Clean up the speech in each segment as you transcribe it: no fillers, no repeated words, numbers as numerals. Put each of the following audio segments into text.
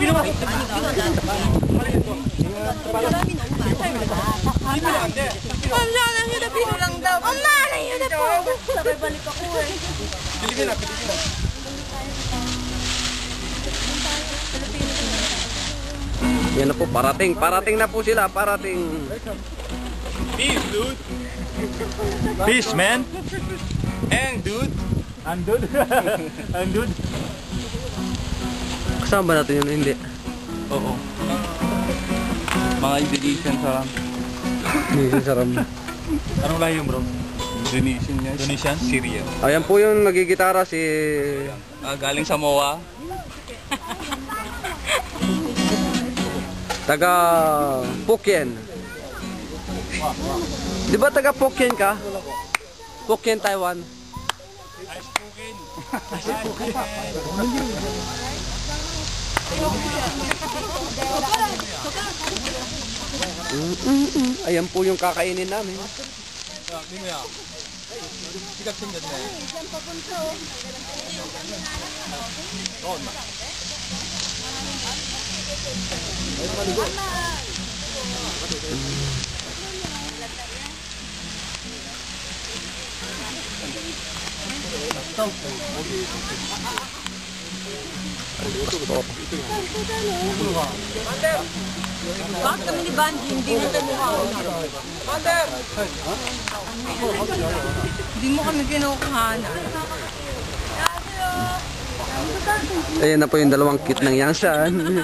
Yan na po, parating na po sila, parating. Peace, dude. Peace, man. And dude. And dude. And dude. Kasama natin yun, hindi? Oo. Mga Indonesian saram. Indonesian saram. Anong lahi yun, bro? Indonesian niya. Indonesian? Syrian. Ayan po yung nagigitara si... Galing Samoa. Taga Phuket. Di ba taga Phuket ka? Phuket, Taiwan. Ayan po yung kakainin namin. Bakit kami ni Banji hindi mo tayo mukha? Hindi mo kami kinukuhanan. Ayan na po yung dalawang cute ng Yansan.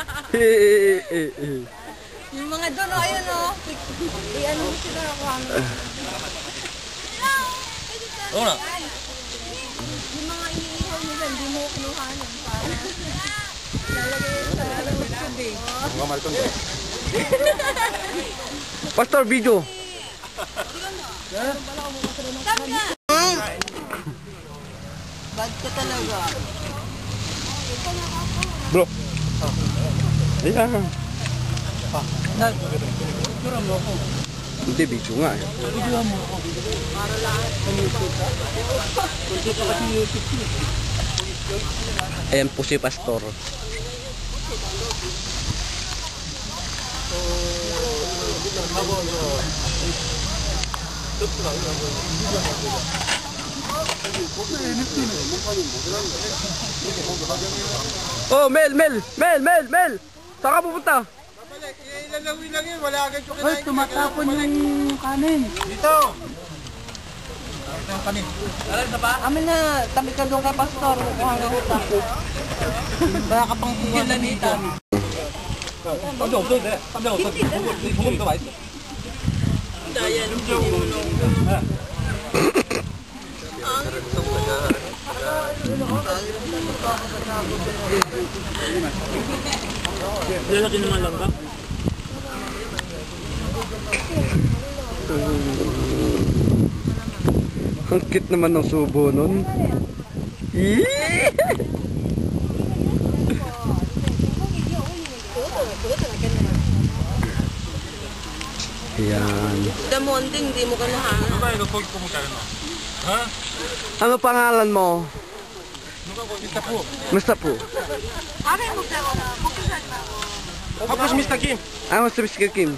Yung mga doon, ayun o. Ano mo sila nakuhanan? Oo na. Yung mga iniihaw nila, hindi mo kinuhanan. Lalagay sa tubig. Mga malton. Pastor, video. Bad ka talaga. Bro. Ayan. Hindi, video nga eh. Para lahat. Ayan po si Pastor. Oh, Mel! Saan ka pupunta? Ilalawin lang yun, wala agad yung Hoy, tumatapon yung kanin. Dito! Ang kanin. Amin na, tabi ka doon kay Pastor. Kuha nga utak. Baka ka pang kumalanita. Daya nung pinulong. Lalaki naman lang ba? Ang cute naman ng subo nun. Ayan. Damonting, hindi mo kanuhanan. Ano pangalan mo? Mr. Po. Akin mo ka na. Bukisan na ako. Tapos Mr. Kim. Ano si Mr. Kim?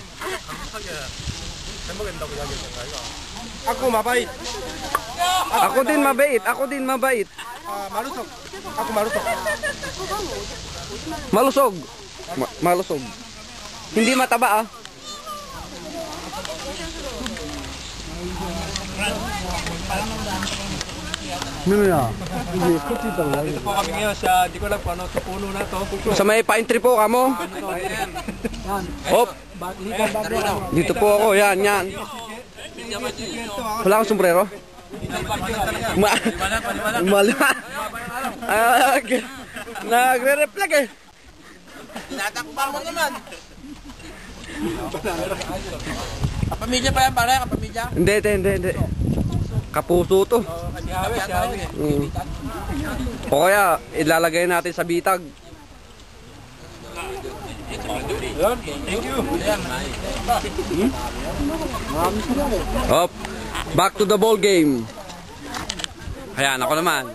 Ako mabait. Ako din mabait. Malusog. Ako malusog. Malusog. Malusog. Hindi mataba ah. Ano ya? Hindi, kuti daw. Dito po kami ngayon sa, di ko lang paano, sa puno na to. Sa may pine tree po kamo. Hop. Dito po ako, yan. Wala akong sombrero. Nagre-reflect eh. Tinatakpan mo naman. Kapamilya pa yan, pare, kapamilya. Hindi. Kapuso to. O kaya, ilalagay natin sa bitag. Thank you. Hop. Back to the ball game. Ayan, ako naman.